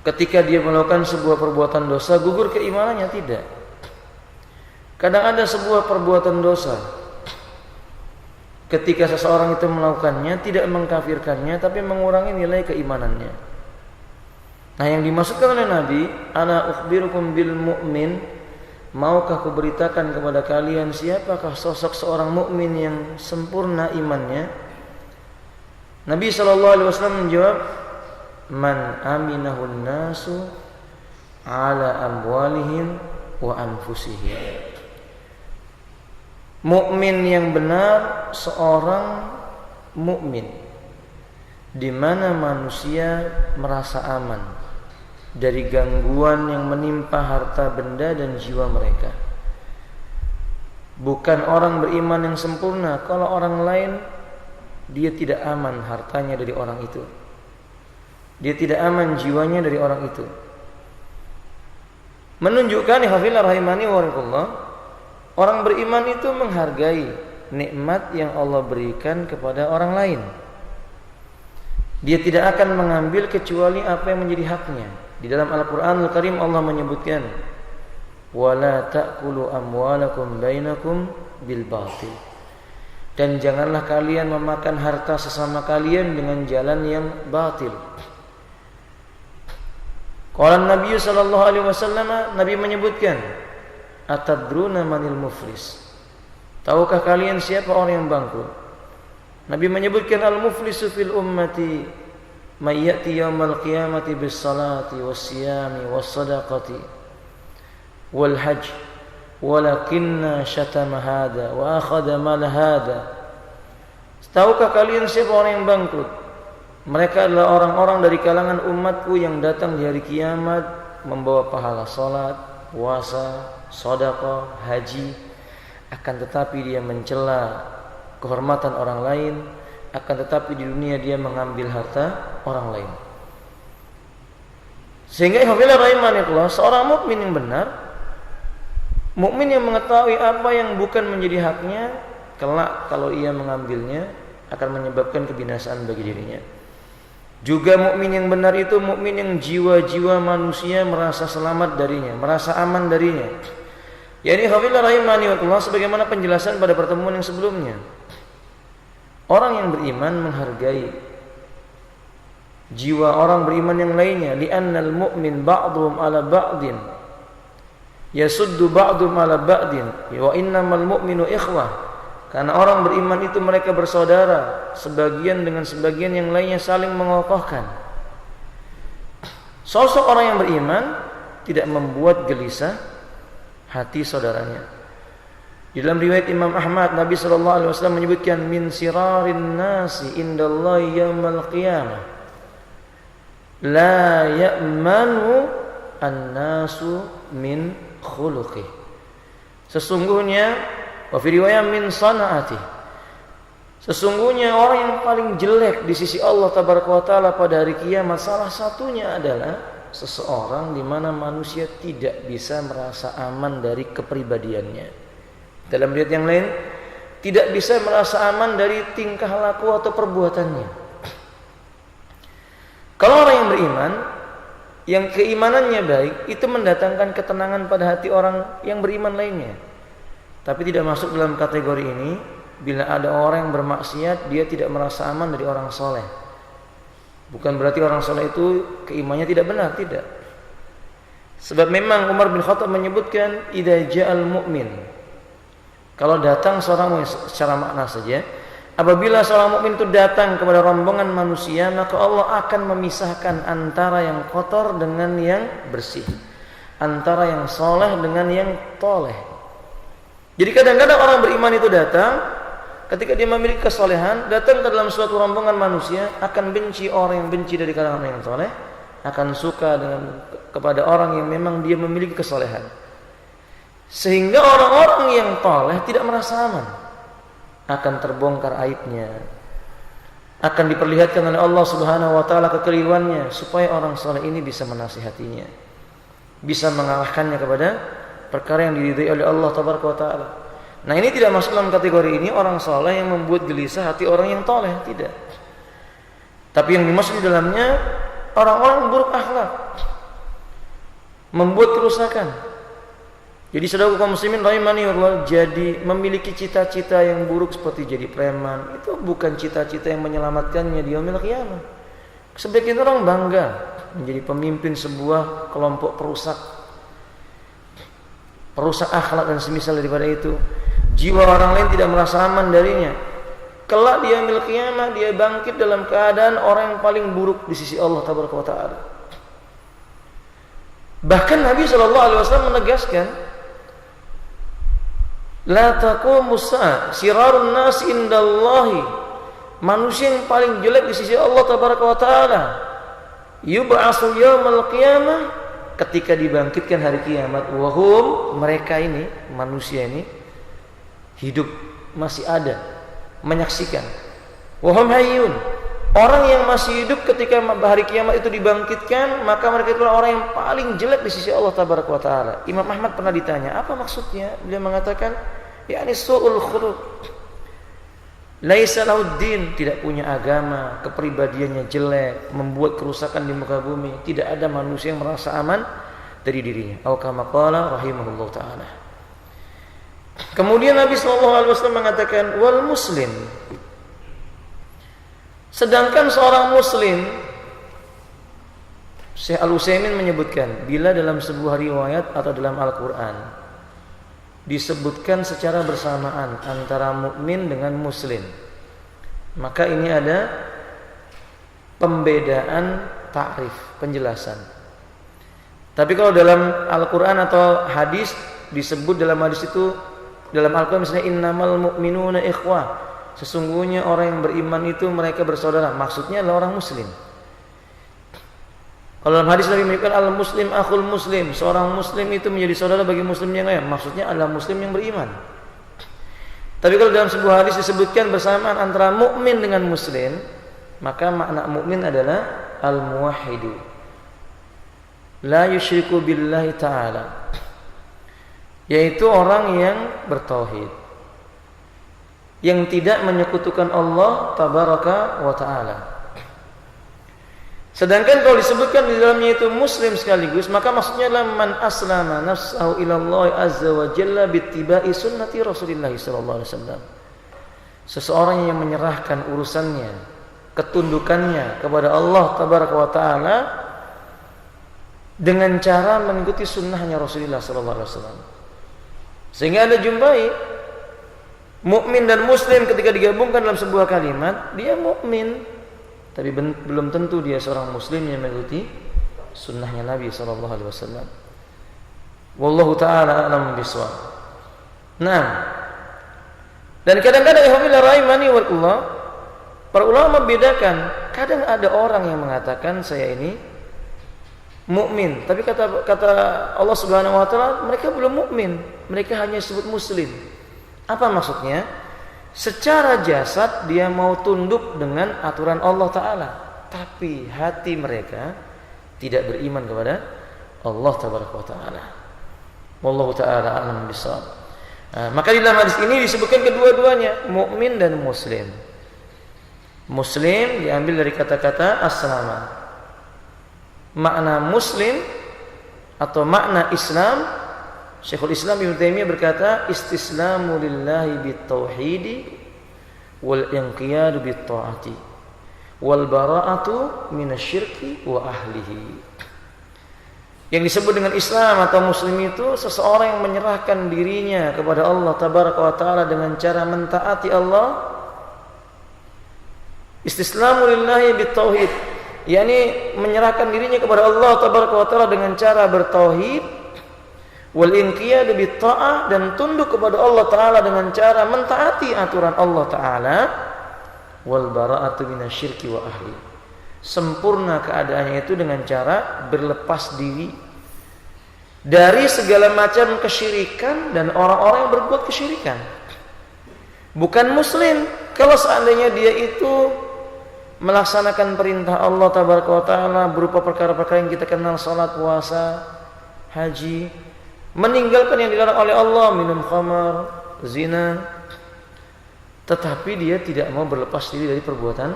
ketika dia melakukan sebuah perbuatan dosa gugur keimanannya, tidak. Kadang ada sebuah perbuatan dosa ketika seseorang itu melakukannya tidak mengkafirkannya tapi mengurangi nilai keimanannya. Nah, yang dimaksudkan oleh Nabi, ana ukhbirukum bil mu'min, maukah kuberitakan kepada kalian siapakah sosok seorang mukmin yang sempurna imannya? Nabi SAW menjawab, man aminahun nasu ala amwalihim wa anfusihim. Mukmin yang benar seorang mukmin di mana manusia merasa aman dari gangguan yang menimpa harta benda dan jiwa mereka. Bukan orang beriman yang sempurna kalau orang lain dia tidak aman hartanya dari orang itu, dia tidak aman jiwanya dari orang itu. Menunjukkan hafizah rahimani wa rahimakumullah, orang beriman itu menghargai nikmat yang Allah berikan kepada orang lain. Dia tidak akan mengambil kecuali apa yang menjadi haknya. Di dalam Al-Qur'anul Karim Allah menyebutkan, wala ta'kulu amwalakum bainakum bil batil. Dan janganlah kalian memakan harta sesama kalian dengan jalan yang batil. Qala Nabi sallallahu alaihi wasallam, Nabi menyebutkan, atadruna manil muflis? Tahukah kalian siapa orang yang bangkrut? Nabi menyebutkan al-muflisu fil ummati may ya'ti yaumal qiyamati bis salati was siyami was sadaqati wal hajj walakinna syatama hada wa akhadha mal hada. Tahukah kalian siapa orang yang bangkrut? Mereka adalah orang-orang dari kalangan umatku yang datang di hari kiamat membawa pahala salat, puasa, sedekah, haji, akan tetapi dia mencela kehormatan orang lain, akan tetapi di dunia dia mengambil harta orang lain. Sehingga hafizah rahimanillah, seorang mukmin yang benar, mukmin yang mengetahui apa yang bukan menjadi haknya, kelak kalau ia mengambilnya akan menyebabkan kebinasaan bagi dirinya. Juga mukmin yang benar itu mukmin yang jiwa-jiwa manusia merasa selamat darinya, merasa aman darinya. Yani hafizah rahimanillah, sebagaimana penjelasan pada pertemuan yang sebelumnya. Orang yang beriman menghargai jiwa orang beriman yang lainnya, li'annal mu'min ba'dhum 'ala ba'din yasuddu ba'dhum 'ala ba'din wa innamal mu'minu ikhwah. Karena orang beriman itu mereka bersaudara, sebagian dengan sebagian yang lainnya saling mengokohkan. Sosok orang yang beriman tidak membuat gelisah hati saudaranya. Di dalam riwayat Imam Ahmad, Nabi SAW menyebutkan, min sirarin nasi indallahi yaumal qiyamah la ya'manu an-nasu min khuluqih. Sesungguhnya, wa fi riwayat min sana'ati, sesungguhnya orang yang paling jelek di sisi Allah tabaraka wa taala pada hari kiamat salah satunya adalah seseorang di mana manusia tidak bisa merasa aman dari kepribadiannya. Dalam riwayat yang lain, tidak bisa merasa aman dari tingkah laku atau perbuatannya. Kalau orang yang beriman, yang keimanannya baik, itu mendatangkan ketenangan pada hati orang yang beriman lainnya. Tapi tidak masuk dalam kategori ini bila ada orang yang bermaksiat, dia tidak merasa aman dari orang soleh. Bukan berarti orang soleh itu keimanannya tidak benar, tidak. Sebab memang Umar bin Khattab menyebutkan, idza ja'al mu'min, kalau datang seorang mukmin, secara makna saja, apabila seorang mukmin itu datang kepada rombongan manusia, maka Allah akan memisahkan antara yang kotor dengan yang bersih, antara yang soleh dengan yang toleh. Jadi kadang-kadang orang beriman itu datang, ketika dia memiliki kesolehan, datang ke dalam suatu rombongan manusia, akan benci orang yang benci dari kalangan yang toleh, akan suka kepada orang yang memang dia memiliki kesolehan. Sehingga orang-orang yang toleh tidak merasa aman, akan terbongkar aibnya, akan diperlihatkan oleh Allah Subhanahu wa taala kekeliruannya, supaya orang soleh ini bisa menasihatinya, bisa mengalahkannya kepada perkara yang diridhai oleh Allah Tabaraka wa taala. Nah, ini tidak masuk dalam kategori ini orang soleh yang membuat gelisah hati orang yang toleh, tidak. Tapi yang dimaksud di dalamnya orang-orang buruk akhlak, membuat kerusakan. Jadi saudara kaum muslimin rahimani Allah, jadi memiliki cita-cita yang buruk seperti jadi preman itu bukan cita-cita yang menyelamatkannya di yaumil qiyamah. Sebagian orang bangga menjadi pemimpin sebuah kelompok perusak akhlak dan semisal daripada itu. Jiwa orang lain tidak merasa aman darinya. Kelak di yaumil qiyamah dia bangkit dalam keadaan orang yang paling buruk di sisi Allah tabaraka wa taala. Bahkan Nabi SAW menegaskan, la taqumus sa'a sirarun nas indallahi, manusia yang paling jelek di sisi Allah tabaraka wa taala yub'atsu yaumal qiyamah, ketika dibangkitkan hari kiamat, wahum, mereka ini manusia ini hidup masih ada menyaksikan, wahum hayyun, orang yang masih hidup ketika hari kiamat itu dibangkitkan, maka mereka itulah orang yang paling jelek di sisi Allah tabaraka wa taala. Imam Ahmad pernah ditanya, apa maksudnya? Beliau mengatakan, yakni su'ul khuluq, laisa lahuddin, tidak punya agama, kepribadiannya jelek, membuat kerusakan di muka bumi, tidak ada manusia yang merasa aman dari dirinya. Atau kama qala rahimahullah taala. Kemudian Nabi SAW mengatakan, wal muslim, sedangkan seorang muslim, Syekh Al-Utsaimin menyebutkan, bila dalam sebuah riwayat atau dalam Al-Quran disebutkan secara bersamaan antara mukmin dengan muslim, maka ini ada pembedaan takrif, penjelasan. Tapi kalau dalam Al-Quran atau hadis disebut dalam hadis itu, dalam Al-Quran misalnya innamal mu'minuna ikhwah, sesungguhnya orang yang beriman itu mereka bersaudara, maksudnya adalah orang muslim. Kalau dalam hadis Nabi menyebutkan al-muslim akhul muslim, seorang muslim itu menjadi saudara bagi muslim yang lain, maksudnya adalah muslim yang beriman. Tapi kalau dalam sebuah hadis disebutkan bersamaan antara mukmin dengan muslim, maka makna mukmin adalah al-muwahhidu, la yusyriku billahi ta'ala, yaitu orang yang bertauhid, yang tidak menyekutukan Allah tabaraka wa ta'ala. Sedangkan kalau disebutkan di dalamnya itu muslim sekaligus, maka maksudnya adalah man aslama nafsahu ila Allah azza wa jalla bittiba'i sunnati Rasulillah sallallahu alaihi wasallam. Seseorang yang menyerahkan urusannya, ketundukannya kepada Allah tabaraka wa taala dengan cara mengikuti sunnahnya Rasulullah sallallahu alaihi wasallam. Sehingga Anda jumpai mukmin dan muslim ketika digabungkan dalam sebuah kalimat, dia mukmin, tapi belum tentu dia seorang muslim yang mengikuti sunnahnya Nabi sallallahu alaihi wasallam. Wallahu taala a'lam bishawab. Nah, dan kadang-kadang ihwamil rahimani wallah, para ulama membedakan, kadang ada orang yang mengatakan saya ini mukmin, tapi kata Allah Subhanahu wa taala mereka belum mukmin, mereka hanya disebut muslim. Apa maksudnya? Secara jasad dia mau tunduk dengan aturan Allah Ta'ala, tapi hati mereka tidak beriman kepada Allah Ta'ala. Wallahu ta'ala a'lam bishawab. Maka di dalam hadis ini disebutkan kedua-duanya, mukmin dan muslim. Muslim diambil dari kata-kata aslama. Makna muslim atau makna Islam, Syekhul Islam Ibnu Taimiyah berkata, istislamu lillahi bitauhidi wal inqiyadu bittaati wal bara'atu minasyirki wa ahlihi. Yang disebut dengan Islam atau muslim itu seseorang yang menyerahkan dirinya kepada Allah tabaraka wa taala dengan cara mentaati Allah. Istislamu lillahi bitauhid, yakni menyerahkan dirinya kepada Allah tabaraka wa taala dengan cara bertauhid, wal inqiyadu bitta'ah, dan tunduk kepada Allah taala dengan cara mentaati aturan Allah taala, wal bara'atu minasyirki wa ahli, sempurna keadaannya itu dengan cara berlepas diri dari segala macam kesyirikan dan orang-orang yang berbuat kesyirikan. Bukan muslim kalau seandainya dia itu melaksanakan perintah Allah tabaraka wa taala berupa perkara-perkara yang kita kenal, salat, puasa, haji, meninggalkan yang dilarang oleh Allah, minum khamar, zina, tetapi dia tidak mau berlepas diri dari perbuatan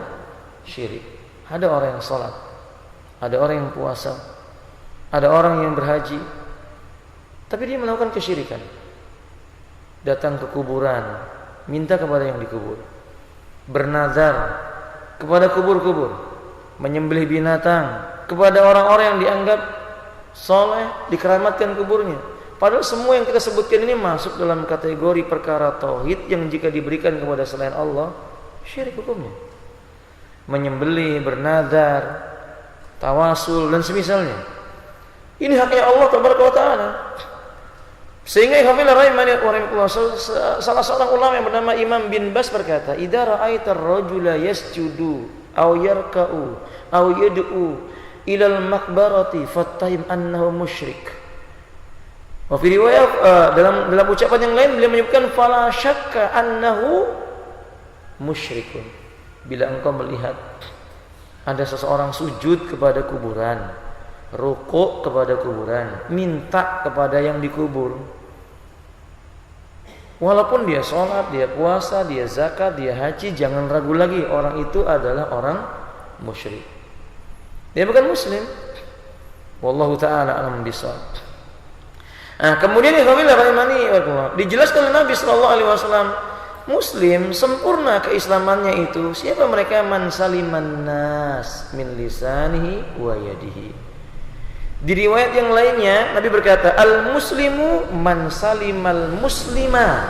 syirik. Ada orang yang salat, ada orang yang puasa, Ada orang yang berhaji, tapi dia melakukan kesyirikan. Datang ke kuburan, minta kepada yang dikubur. Bernazar kepada kubur-kubur. Menyembelih binatang kepada orang-orang yang dianggap soleh, dikeramatkan kuburnya. Padahal semua yang kita sebutkan ini masuk dalam kategori perkara tauhid yang jika diberikan kepada selain Allah, syirik hukumnya. Menyembelih, bernazar, tawasul dan semisalnya. Ini haknya Allah Taala. Sehingga ikhwanilah rahimani wa rahimakumullah, salah seorang ulama yang bernama Imam bin Bas berkata, "Idza ra'aitar rajula yasjudu aw yarka'u aw yad'u ila al-maqbarati fattahim annahu musyrik." Wa fi riwayat dalam ucapan yang lain beliau menyebutkan fala syakka annahu musyrikun. Bila engkau melihat ada seseorang sujud kepada kuburan, rukuk kepada kuburan, minta kepada yang dikubur, walaupun dia sholat, dia puasa, dia zakat, dia haji, jangan ragu lagi, orang itu adalah orang musyrik. Dia bukan muslim. Wallahu ta'ala alam bishawab. Nah, kemudian dijelaskan oleh Nabi sallallahu alaihi wasallam, muslim sempurna keislamannya itu siapa mereka? Man saliman nas min lisanihi wa yadihi. Di riwayat yang lainnya Nabi berkata, al-muslimu man salimal muslima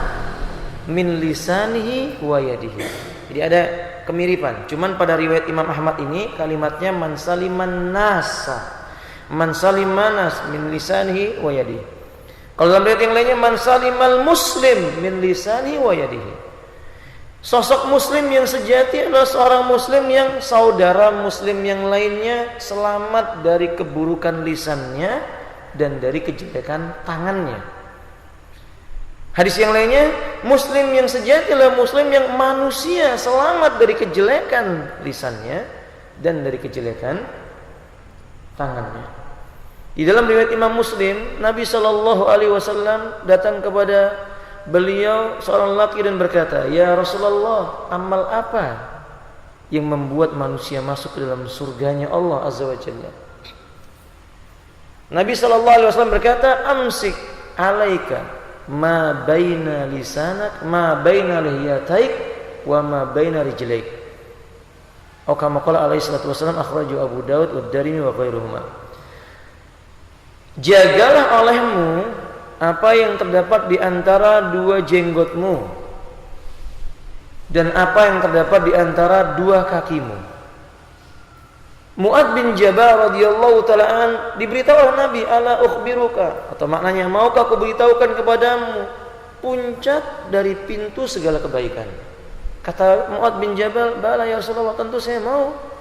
min lisanihi wa yadihi. Jadi ada kemiripan. Cuman pada riwayat Imam Ahmad ini kalimatnya man saliman nasa, man saliman nas min lisanihi wa yadihi. Kalau dalam riwayat yang lainnya man salimal muslim min lisanihi wa yadihi. Sosok muslim yang sejati adalah seorang muslim yang saudara muslim yang lainnya selamat dari keburukan lisannya dan dari kejelekan tangannya. Hadis yang lainnya, muslim yang sejati adalah muslim yang manusia selamat dari kejelekan lisannya dan dari kejelekan tangannya. Di dalam riwayat Imam Muslim, Nabi SAW datang kepada beliau seorang laki dan berkata, "Ya Rasulullah, amal apa yang membuat manusia masuk ke dalam surganya Allah Azza wa Jalla?" Nabi SAW berkata, "Amsik alaika ma baina lisanak, ma baina lihiyataik, wa ma baina rijlaik." Atau kama qala alaihi salatu wasallam, akhrajahu Abu Daud wa Darimi wa ghairuhuma. Jagalah olehmu apa yang terdapat di antara dua jenggotmu dan apa yang terdapat di antara dua kakimu. Mu'adz bin Jabal radhiyallahu ta'ala an diberitahu oleh Nabi, ala ukhbiruka, atau maknanya maukah aku beritahukan kepadamu puncak dari pintu segala kebaikan. Kata Mu'adz bin Jabal, bala ya Rasulullah, tentu saya mau.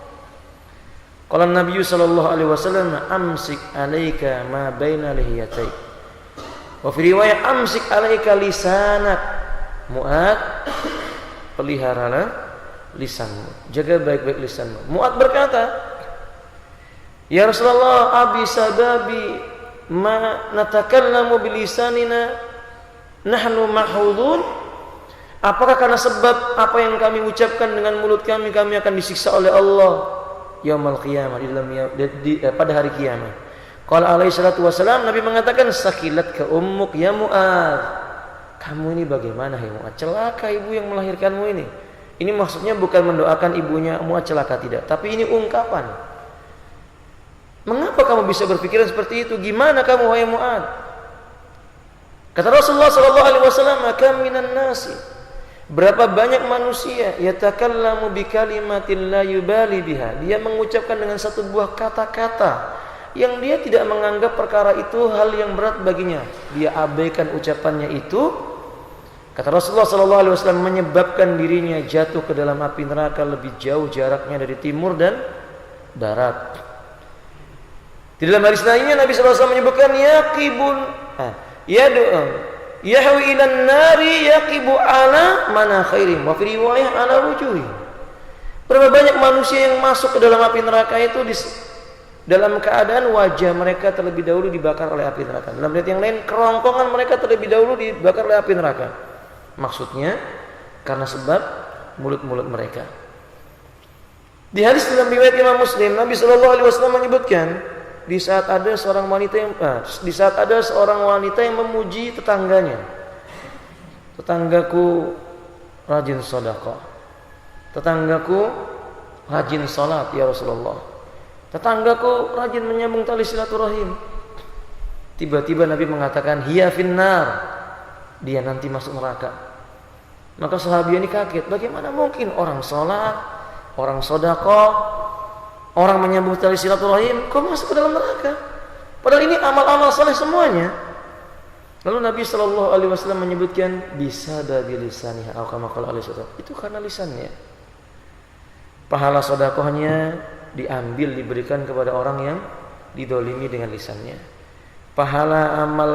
Qala Nabi sallallahu alaihi wasallam, amsik alaika ma baina lihiyataik. Wa fi riwayat amsik alaika lisanak. Mu'adz, peliharalah lisanmu, jaga baik-baik lisanmu. Mu'adz berkata, ya Rasulullah, abi sababi ma natakallamu bilisanina nahnu mahudun. Apakah karena sebab apa yang kami ucapkan dengan mulut kami akan disiksa oleh Allah yaumul qiyamah, pada hari kiamat. Qala alaihi salatu wasalam, Nabi mengatakan, sakilat ka ummuk ya Mu'adz. Kamu ini bagaimana hai Mu'adz? Celaka ibu yang melahirkanmu ini. Ini maksudnya bukan mendoakan ibunya Mu'adz celaka, tidak, tapi ini ungkapan. Mengapa kamu bisa berpikiran seperti itu? Gimana kamu wahai Mu'adz? Kata Rasulullah sallallahu alaihi wasallam, kam minan nasi, berapa banyak manusia yatakallamu bi kalimatin la yubali biha, dia mengucapkan dengan satu buah kata-kata yang dia tidak menganggap perkara itu hal yang berat baginya, dia abaikan ucapannya itu. Kata Rasulullah sallallahu alaihi wasallam, menyebabkan dirinya jatuh ke dalam api neraka lebih jauh jaraknya dari timur dan barat. Di dalam hadis lainnya Nabi sallallahu alaihi wasallam menyebutkan yaqibun yahwi ilan nari yaqibu ala mana khairim wa fi riwayah ala wujuhi. Berapa banyak manusia yang masuk ke dalam api neraka itu dalam keadaan wajah mereka terlebih dahulu dibakar oleh api neraka. Dalam riwayat yang lain, kerongkongan mereka terlebih dahulu dibakar oleh api neraka. Maksudnya karena sebab mulut-mulut mereka. Di hadis dalam riwayat Imam Muslim, Nabi sallallahu alaihi wasallam menyebutkan di saat ada seorang wanita yang memuji tetangganya. Tetanggaku rajin sedekah. Tetanggaku rajin salat ya Rasulullah. Tetanggaku rajin menyambung tali silaturahim. Tiba-tiba Nabi mengatakan hiya finnar, dia nanti masuk neraka. Maka sahabat ini kaget, bagaimana mungkin orang salat, orang sedekah, orang menyambung tali silaturahim kok masuk ke dalam neraka? Padahal ini amal-amal saleh semuanya. Lalu Nabi SAW menyebutkan bisa dari lisannya, itu karena lisannya. Pahala sedekahnya diambil diberikan kepada orang yang didolimi dengan lisannya. Pahala amal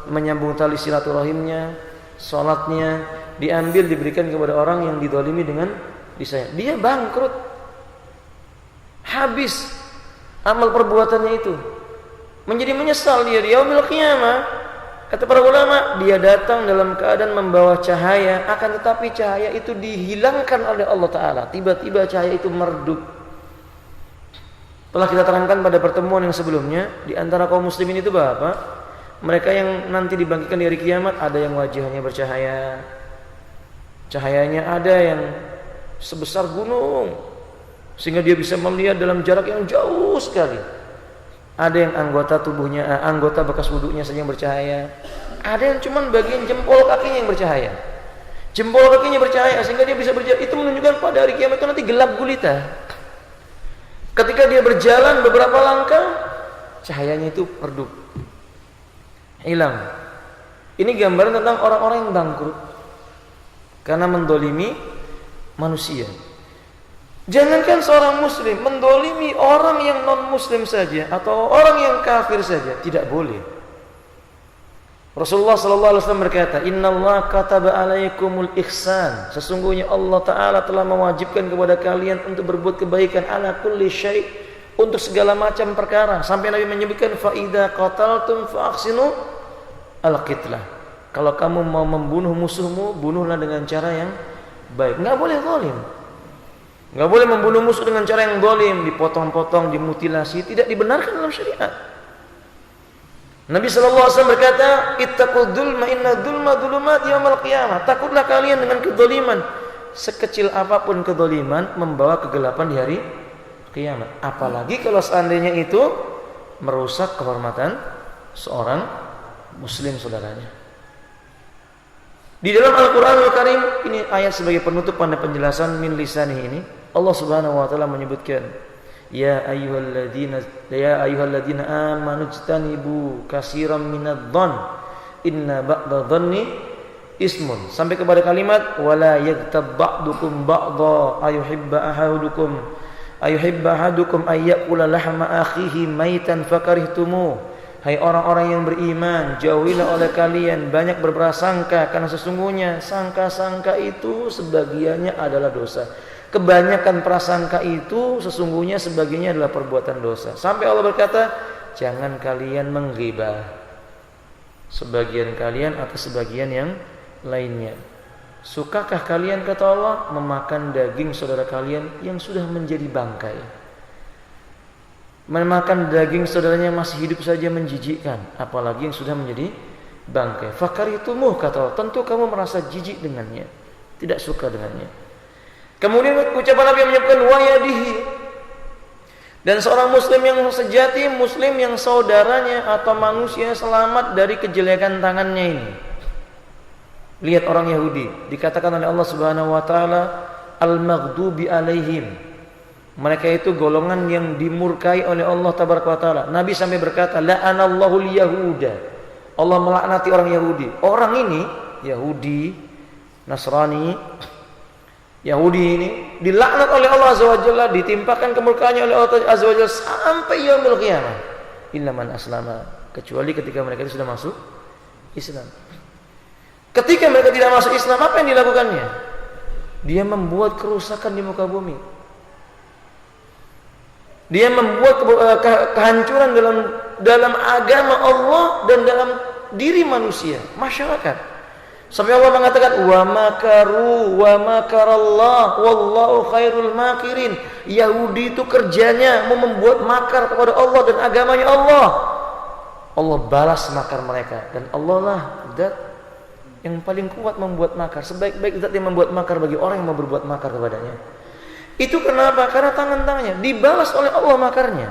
menyambung tali silaturahimnya, salatnya diambil diberikan kepada orang yang didolimi dengan lisannya. Dia bangkrut, habis amal perbuatannya itu, menjadi menyesal dia di yaumil qiyamah. Kata para ulama, dia datang dalam keadaan membawa cahaya, akan tetapi cahaya itu dihilangkan oleh Allah Ta'ala. Tiba-tiba cahaya itu meredup. Telah kita terangkan pada pertemuan yang sebelumnya, di antara kaum muslimin itu apa? Mereka yang nanti dibangkitkan di hari kiamat, ada yang wajahnya bercahaya, cahayanya ada yang sebesar gunung, sehingga dia bisa melihat dalam jarak yang jauh sekali. Ada yang anggota bekas wudhunya saja yang bercahaya. Ada yang cuma bagian jempol kakinya yang bercahaya. Jempol kakinya bercahaya sehingga dia bisa berjalan. Itu menunjukkan pada hari kiamat itu nanti gelap gulita. Ketika dia berjalan beberapa langkah, cahayanya itu redup, hilang. Ini gambaran tentang orang-orang yang bangkrut karena mendolimi manusia. Jangankan seorang muslim, mendolimi orang yang non muslim saja atau orang yang kafir saja tidak boleh. Rasulullah SAW berkata, Innallaha kataba alaikumul ihsan. Sesungguhnya Allah Ta'ala telah mewajibkan kepada kalian untuk berbuat kebaikan ala kulli syai', untuk segala macam perkara. Sampai Nabi menyebutkan fa idza qataltum fa ahsinu al-qitlah. Kalau kamu mau membunuh musuhmu, bunuhlah dengan cara yang baik. Enggak boleh zalim. Enggak boleh membunuh musuh dengan cara yang zalim, dipotong-potong, dimutilasi, tidak dibenarkan dalam syariat. Nabi SAW berkata, ittaqul dzulma inna dzulma dzulumat yaumil qiyamah. Takutlah kalian dengan kezaliman. Sekecil apapun kezaliman membawa kegelapan di hari kiamat. Apalagi kalau seandainya itu merusak kehormatan seorang muslim saudaranya. Di dalam Al-Qur'anul Karim, ini ayat sebagai penutup pada penjelasan min lisani ini, Allah Subhanahu wa taala menyebutkan, ya ayyuhalladzina amanu ijtanibu katsiran minadh-dhann inna ba'dadh-dhanni ismun, sampai kepada kalimat wala yaghtab ba'dukum ba'dha ayuhibba ahadukum ayyakula lahma akhihi maitan fakarihtumuh. Hai orang-orang yang beriman, jauhilah oleh kalian banyak berprasangka, karena sesungguhnya sangka-sangka itu sebagiannya adalah dosa. Kebanyakan prasangka itu sesungguhnya sebagiannya adalah perbuatan dosa. Sampai Allah berkata, jangan kalian menggibah sebagian kalian atas sebagian yang lainnya. Sukakah kalian, kata Allah, memakan daging saudara kalian yang sudah menjadi bangkai? Memakan daging saudaranya masih hidup saja menjijikkan, apalagi yang sudah menjadi bangkai. Fakaritumu, kata Allah, tentu kamu merasa jijik dengannya, tidak suka dengannya. Kemudian ucapan Nabi menyebutkan wayadihi, dan seorang muslim yang sejati, muslim yang saudaranya atau manusia selamat dari kejelekan tangannya ini. Lihat orang Yahudi, dikatakan oleh Allah Subhanahu wa taala al-maghdubi alaihim. Mereka itu golongan yang dimurkai oleh Allah Tabaraka wa taala. Nabi sampai berkata, la'anallahu al-yahuda. Allah melaknati orang Yahudi. Orang ini Yahudi, Nasrani, Yahudi ini dilaknat oleh Allah Azza wa Jalla, ditimpakan kemurkaannya oleh Allah Azza wa Jalla sampai yaumil qiyamah. Illa man aslama, kecuali ketika mereka itu sudah masuk Islam. Ketika mereka tidak masuk Islam, apa yang dilakukannya? Dia membuat kerusakan di muka bumi. Dia membuat kehancuran dalam agama Allah dan dalam diri manusia, masyarakat. Sampai Allah mengatakan wa makaru wa makarallah wallahu khairul makirin. Yahudi itu kerjanya mau membuat makar kepada Allah dan agamanya Allah. Allah balas makar mereka dan Allah lah zat yang paling kuat membuat makar. Sebaik-baik zat yang membuat makar bagi orang yang mau berbuat makar kepadanya. Itu kenapa? Karena tangan-tangannya dibalas oleh Allah makarnya.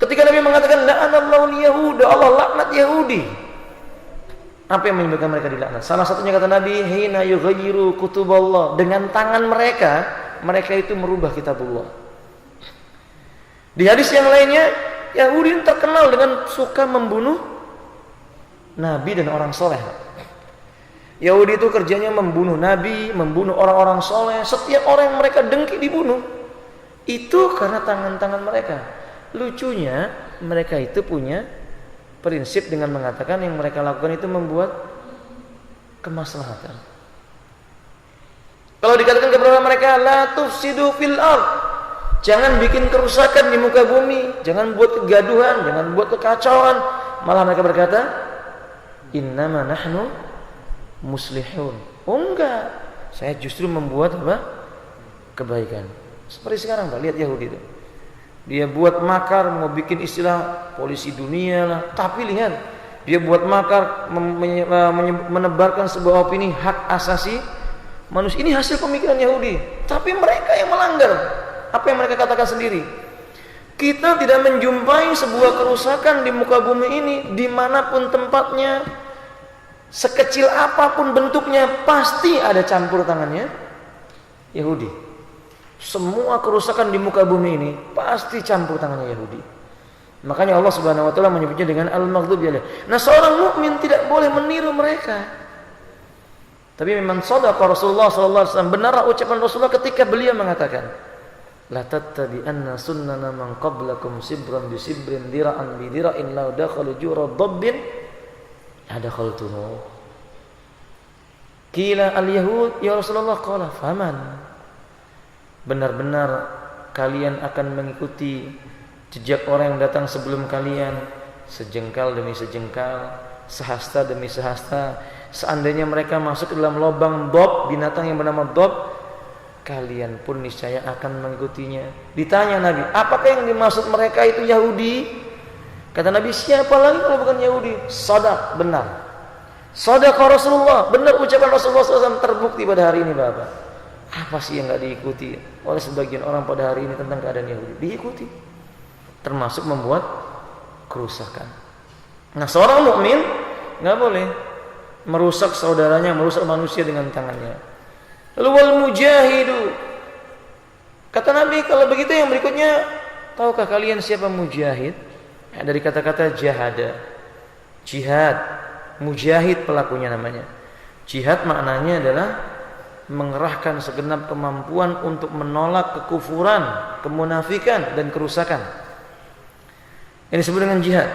Ketika Nabi mengatakan la'anallahu yahuda, Allah laknat Yahudi. Apa yang menyebabkan mereka dilaknat? Salah satunya kata Nabi, hina yughayyiru kutuballah, dengan tangan mereka itu merubah kitabullah. Di hadis yang lainnya, Yahudi terkenal dengan suka membunuh nabi dan orang soleh. Yahudi itu kerjanya membunuh nabi, membunuh orang-orang soleh. Setiap orang yang mereka dengki dibunuh. Itu karena tangan-tangan mereka. Lucunya, mereka itu punya prinsip dengan mengatakan yang mereka lakukan itu membuat kemaslahatan. Kalau dikatakan kepada mereka la tufsidu fil ard, jangan bikin kerusakan di muka bumi, jangan buat kegaduhan, jangan buat kekacauan, malah mereka berkata innama nahnu muslihun. Oh enggak, saya justru membuat apa? Kebaikan. Seperti sekarang Pak, lihat Yahudi itu. Dia buat makar, mau bikin istilah polisi dunia lah. Tapi lihat, dia buat makar menebarkan sebuah opini hak asasi manusia. Ini hasil pemikiran Yahudi. Tapi mereka yang melanggar. Apa yang mereka katakan sendiri? Kita tidak menjumpai sebuah kerusakan di muka bumi ini, dimanapun tempatnya, sekecil apapun bentuknya, pasti ada campur tangannya Yahudi. Semua kerusakan di muka bumi ini pasti campur tangannya Yahudi. Makanya Allah Subhanahu wa taala menyebutnya dengan al-maghdubi alaihim. Nah, seorang mukmin tidak boleh meniru mereka. Tapi memang shadaqa Rasulullah sallallahu alaihi wasallam, benarlah ucapan Rasulullah ketika beliau mengatakan, la tattabi'anna sunnana man qablakum sibran bi sibrin dira'an bi dira'in law dakhalu jura dabbin adakhaltuhu. Qila al-yahud ya Rasulullah, qala faman. Benar-benar kalian akan mengikuti jejak orang yang datang sebelum kalian, sejengkal demi sejengkal, sehasta demi sehasta. Seandainya mereka masuk ke dalam lubang dob, binatang yang bernama dob, kalian pun niscaya akan mengikutinya. Ditanya Nabi, apakah yang dimaksud mereka itu Yahudi? Kata Nabi, siapa lagi kalau bukan Yahudi? Shadaq, benar. Shadaqa Rasulullah, benar ucapan Rasulullah SAW terbukti pada hari ini Bapak. Apa sih yang gak diikuti oleh sebagian orang pada hari ini tentang keadaan Yahudi? Diikuti, termasuk membuat kerusakan. Nah, seorang mukmin gak boleh merusak saudaranya, merusak manusia dengan tangannya. Lalu wal mujahidu, kata Nabi, kalau begitu yang berikutnya, tahukah kalian siapa mujahid? Dari kata-kata jahada, jihad, mujahid pelakunya namanya. Jihad maknanya adalah mengerahkan segenap kemampuan untuk menolak kekufuran, kemunafikan dan kerusakan. Ini disebut dengan jihad.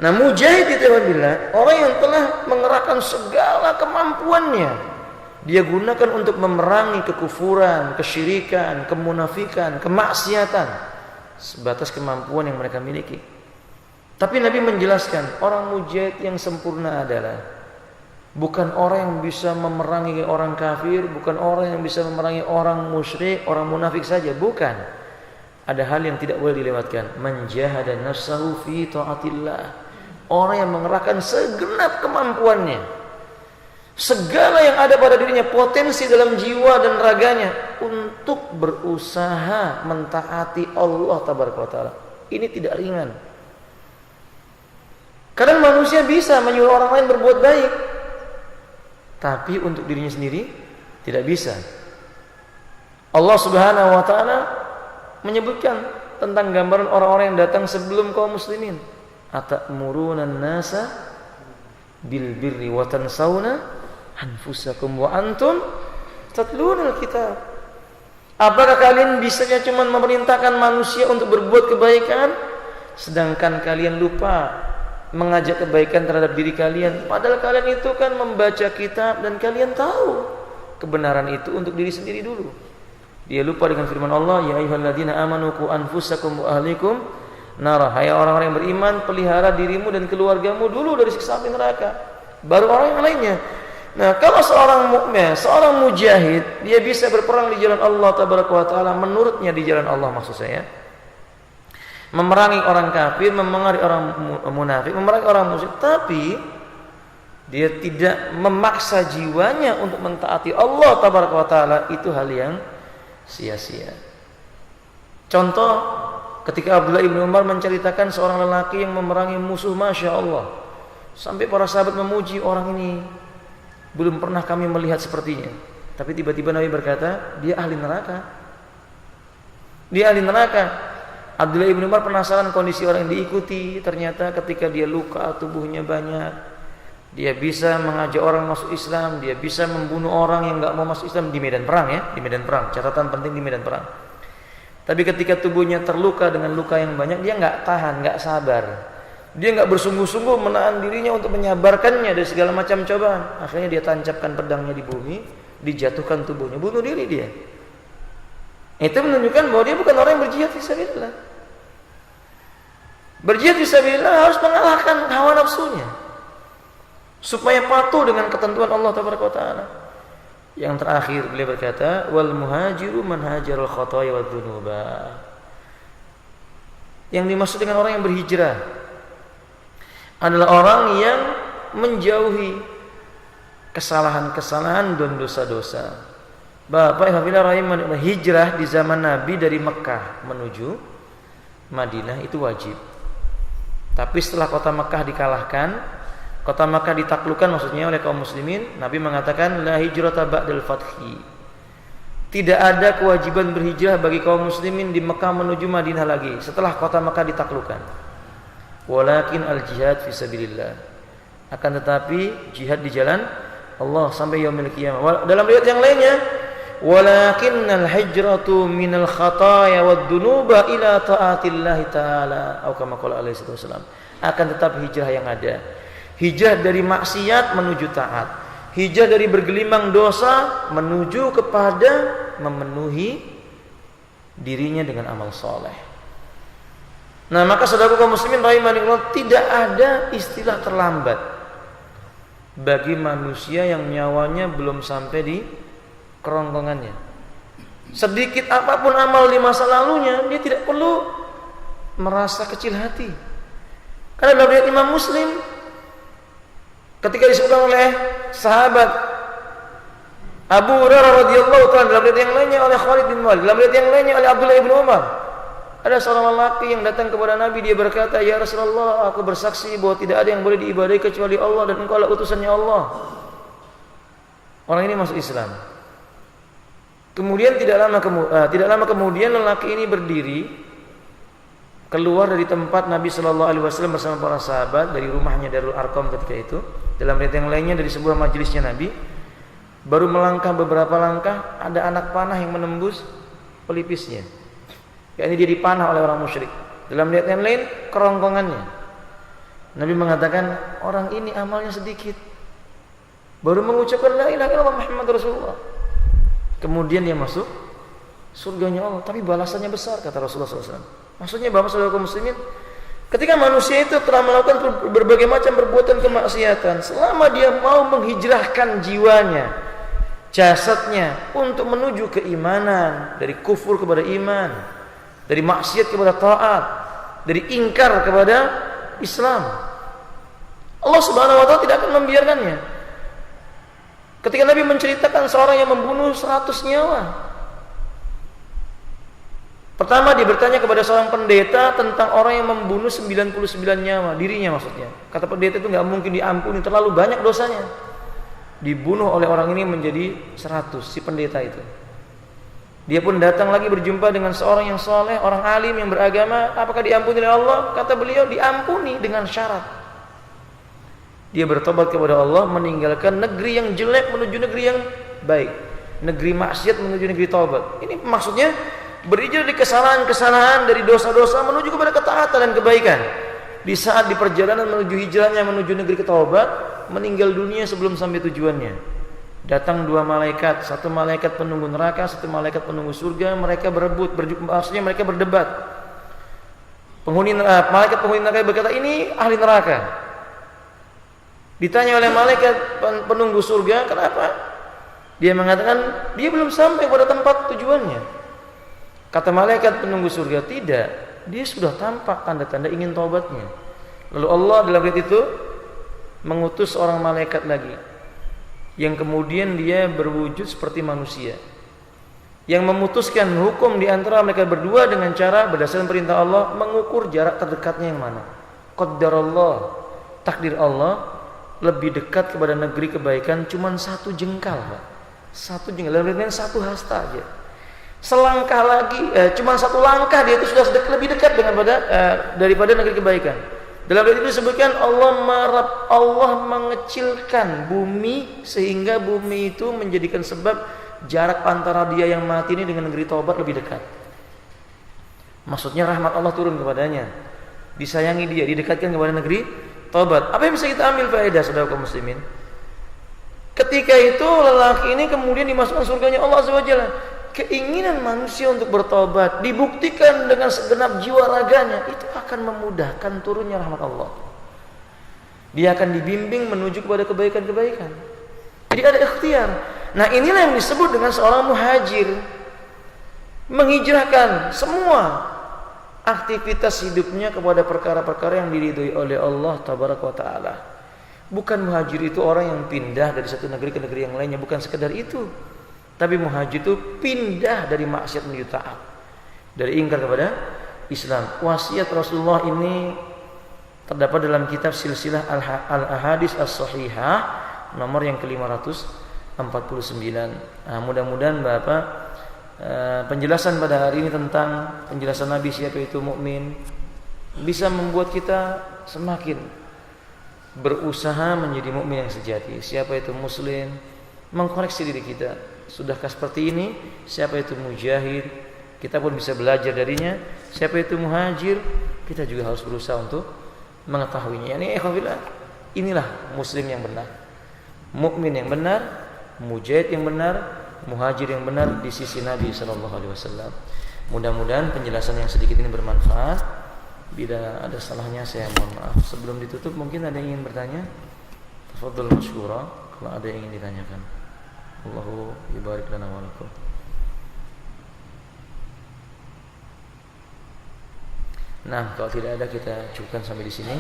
Nah, mujahid itu adalah orang yang telah mengerahkan segala kemampuannya. Dia gunakan untuk memerangi kekufuran, kesyirikan, kemunafikan, kemaksiatan sebatas kemampuan yang mereka miliki. Tapi Nabi menjelaskan, orang mujahid yang sempurna adalah bukan orang yang bisa memerangi orang kafir, bukan orang yang bisa memerangi orang musyrik, orang munafik saja, bukan. Ada hal yang tidak boleh dilewatkan. Man jahada nafsahu fi taatillah. Orang yang mengerahkan segenap kemampuannya, segala yang ada pada dirinya, potensi dalam jiwa dan raganya untuk berusaha mentaati Allah tabaraka wa taala. Ini tidak ringan. Kadang manusia bisa menyuruh orang lain berbuat baik, tapi untuk dirinya sendiri tidak bisa. Allah Subhanahu wa taala menyebutkan tentang gambaran orang-orang yang datang sebelum kaum muslimin. Atamuruna nasa bil birri wa tansawna anfusakum wa antum tatlunal kitab. Apakah kalian bisanya cuma memerintahkan manusia untuk berbuat kebaikan, sedangkan kalian lupa mengajak kebaikan terhadap diri kalian? Padahal kalian itu kan membaca kitab dan kalian tahu kebenaran itu untuk diri sendiri dulu. Dia lupa dengan firman Allah, ya ayyuhalladzina amanu qu anfusakum wa ahlikum nara. Hai orang-orang yang beriman, pelihara dirimu dan keluargamu dulu dari siksa api neraka. Baru orang yang lainnya. Nah, kalau seorang mukmin, seorang mujahid, dia bisa berperang di jalan Allah tabaraka wa taala, menurutnya di jalan Allah maksud saya. Memerangi orang kafir, memerangi orang munafik, memerangi orang musyrik, tapi dia tidak memaksa jiwanya untuk mentaati Allah tabaraka wa taala, itu hal yang sia-sia. Contoh, ketika Abdullah ibn Umar menceritakan seorang lelaki yang memerangi musuh, Masya Allah, sampai para sahabat memuji, orang ini belum pernah kami melihat sepertinya. Tapi tiba-tiba Nabi berkata, dia ahli neraka. Dia ahli neraka. Abdullah ibn Umar penasaran kondisi orang yang diikuti. Ternyata ketika dia luka, tubuhnya banyak, dia bisa mengajak orang masuk Islam, dia bisa membunuh orang yang gak mau masuk Islam di medan perang ya, di medan perang. Catatan penting di medan perang. Tapi ketika tubuhnya terluka dengan luka yang banyak, dia gak tahan, gak sabar. Dia nggak bersungguh-sungguh menahan dirinya untuk menyabarkannya dari segala macam cobaan. Akhirnya dia tancapkan pedangnya di bumi, dijatuhkan tubuhnya, bunuh diri dia. Itu menunjukkan bahwa dia bukan orang yang berjihad fisabilillah. Berjihad fisabilillah harus mengalahkan hawa nafsunya, supaya patuh dengan ketentuan Allah tabaraka wa taala. Yang terakhir beliau berkata, wal muhajiru man hajaral khataaya wad dzunuba. Yang dimaksud dengan orang yang berhijrah adalah orang yang menjauhi kesalahan-kesalahan dan dosa-dosa. Bapak Ibu rahimahullah, hijrah di zaman Nabi dari Mekah menuju Madinah itu wajib. Tapi setelah kota Mekah dikalahkan, kota Mekah ditaklukkan maksudnya oleh kaum muslimin, Nabi mengatakan la hijrata ba'dal fathi. Tidak ada kewajiban berhijrah bagi kaum muslimin di Mekah menuju Madinah lagi setelah kota Mekah ditaklukkan. Walakin al-jihad fisabilillah. Akan tetapi jihad di jalan Allah sampai yaumil qiyamah. Dalam riwayat yang lainnya, walakinnal hijratu minal khataaya wad dunuba ila taatillah taala. Atau kama qala alaihi wasallam. Akan tetapi hijrah yang ada, hijrah dari maksiat menuju taat, hijrah dari bergelimang dosa menuju kepada memenuhi dirinya dengan amal soleh. Nah, maka saudara kaum muslimin rahimahullah, tidak ada istilah terlambat bagi manusia yang nyawanya belum sampai di kerongkongannya. Sedikit apapun amal di masa lalunya, dia tidak perlu merasa kecil hati. Karena dalam riwayat Imam Muslim, ketika disebutkan oleh sahabat Abu Hurairah radhiyallahu ta'ala, dalam riwayat yang lainnya oleh Khalid bin Walid, dalam riwayat yang lainnya oleh Abdullah bin Umar, ada seorang lelaki yang datang kepada Nabi, dia berkata, ya Rasulullah, aku bersaksi bahwa tidak ada yang boleh diibadahi kecuali Allah dan engkau adalah utusannya Allah. Orang ini masuk Islam. Kemudian tidak lama kemudian lelaki ini berdiri keluar dari tempat Nabi Shallallahu Alaihi Wasallam bersama para sahabat dari rumahnya Darul Arqam ketika itu. Dalam riwayat yang lainnya dari sebuah majelisnya Nabi, baru melangkah beberapa langkah, ada anak panah yang menembus pelipisnya. Yakni dia dipanah oleh orang musyrik. Dalam riwayat yang lain, kerongkongannya. Nabi mengatakan, orang ini amalnya sedikit, baru mengucapkan la ilaha illallah Muhammadur Rasulullah, kemudian dia masuk surganya Allah, tapi balasannya besar, kata Rasulullah SAW. Maksudnya bahwa saudara kaum muslimin, ketika manusia itu telah melakukan berbagai macam perbuatan kemaksiatan, selama dia mau menghijrahkan jiwanya, jasadnya untuk menuju keimanan, dari kufur kepada iman, dari maksiat kepada taat, dari ingkar kepada Islam, Allah Subhanahu wa taala tidak akan membiarkannya. Ketika Nabi menceritakan seorang yang membunuh 100 nyawa, pertama dia bertanya kepada seorang pendeta tentang orang yang membunuh 99 nyawa, dirinya maksudnya. Kata pendeta itu nggak mungkin diampuni, terlalu banyak dosanya. Dibunuh oleh orang ini menjadi 100, si pendeta itu. Dia pun datang lagi berjumpa dengan seorang yang soleh, orang alim yang beragama. Apakah diampuni oleh Allah? Kata beliau, diampuni dengan syarat. Dia bertobat kepada Allah, meninggalkan negeri yang jelek menuju negeri yang baik, negeri maksiat menuju negeri taubat. Ini maksudnya berhijrah dari kesalahan-kesalahan, dari dosa-dosa menuju kepada ketaatan dan kebaikan. Di saat di perjalanan menuju hijrahnya menuju negeri taubat, meninggal dunia sebelum sampai tujuannya. Datang dua malaikat, satu malaikat penunggu neraka, satu malaikat penunggu surga. Mereka berebut, maksudnya mereka berdebat. Malaikat penghuni neraka berkata, ini ahli neraka. Ditanya oleh malaikat penunggu surga, kenapa? Dia mengatakan dia belum sampai pada tempat tujuannya. Kata malaikat penunggu surga, tidak, dia sudah tampak tanda-tanda ingin taubatnya. Lalu Allah dalam ayat itu mengutus orang malaikat lagi, yang kemudian dia berwujud seperti manusia, yang memutuskan hukum di antara mereka berdua dengan cara berdasarkan perintah Allah mengukur jarak terdekatnya yang mana. Qaddarallah, takdir Allah lebih dekat kepada negeri kebaikan cuman 1 jengkal, Pak. 1 jengkal, satu hasta aja. Selangkah lagi, cuma 1 langkah dia itu sudah lebih dekat dengan daripada negeri kebaikan. Dalam ayat itu disebutkan Allah mengecilkan bumi sehingga bumi itu menjadikan sebab jarak antara dia yang mati ini dengan negeri taubat lebih dekat. Maksudnya rahmat Allah turun kepadanya, disayangi dia, didekatkan kepada negeri taubat. Apa yang bisa kita ambil faedah, saudara kaum muslimin? Ketika itu lelaki ini kemudian dimasukkan surganya Allah Azza wa Jalla. Keinginan manusia untuk bertobat dibuktikan dengan segenap jiwa raganya, itu akan memudahkan turunnya rahmat Allah. Dia akan dibimbing menuju kepada kebaikan-kebaikan. Jadi ada ikhtiar. Nah, inilah yang disebut dengan seorang muhajir, menghijrahkan semua aktivitas hidupnya kepada perkara-perkara yang diridhoi oleh Allah Tabaraka wa Ta'ala. Bukan muhajir itu orang yang pindah dari satu negeri ke negeri yang lainnya, bukan sekedar itu. Tapi muhajir itu pindah dari maksiat menuju taat, dari ingkar kepada Islam. Wasiat Rasulullah ini terdapat dalam kitab Silsilah Al-Ahadits As-Shahihah nomor yang ke-549. Nah, mudah-mudahan Bapak penjelasan pada hari ini tentang penjelasan Nabi siapa itu mukmin bisa membuat kita semakin berusaha menjadi mukmin yang sejati. Siapa itu muslim? Mengkoreksi diri kita. Sudahkah seperti ini? Siapa itu mujahid? Kita pun bisa belajar darinya. Siapa itu muhajir? Kita juga harus berusaha untuk mengetahuinya. Inilah muslim yang benar, mukmin yang benar, mujahid yang benar, muhajir yang benar di sisi Nabi sallallahu alaihi wasallam. Mudah-mudahan penjelasan yang sedikit ini bermanfaat. Bila ada salahnya saya mohon maaf. Sebelum ditutup mungkin ada yang ingin bertanya? Tafadhal masyura kalau ada yang ingin ditanyakan. Allahu yubarik lana wa lakum. Nah, kalau tidak ada kita cukupkan sampai di sini.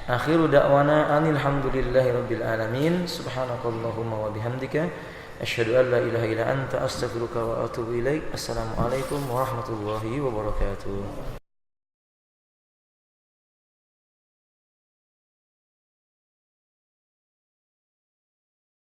Akhiru da'wana alhamdulillahi rabbil alamin. Subhanakallahumma wa bihamdika asyhadu an la ilaha illa anta astaghfiruka wa atubu ilaik. Assalamualaikum warahmatullahi wabarakatuh.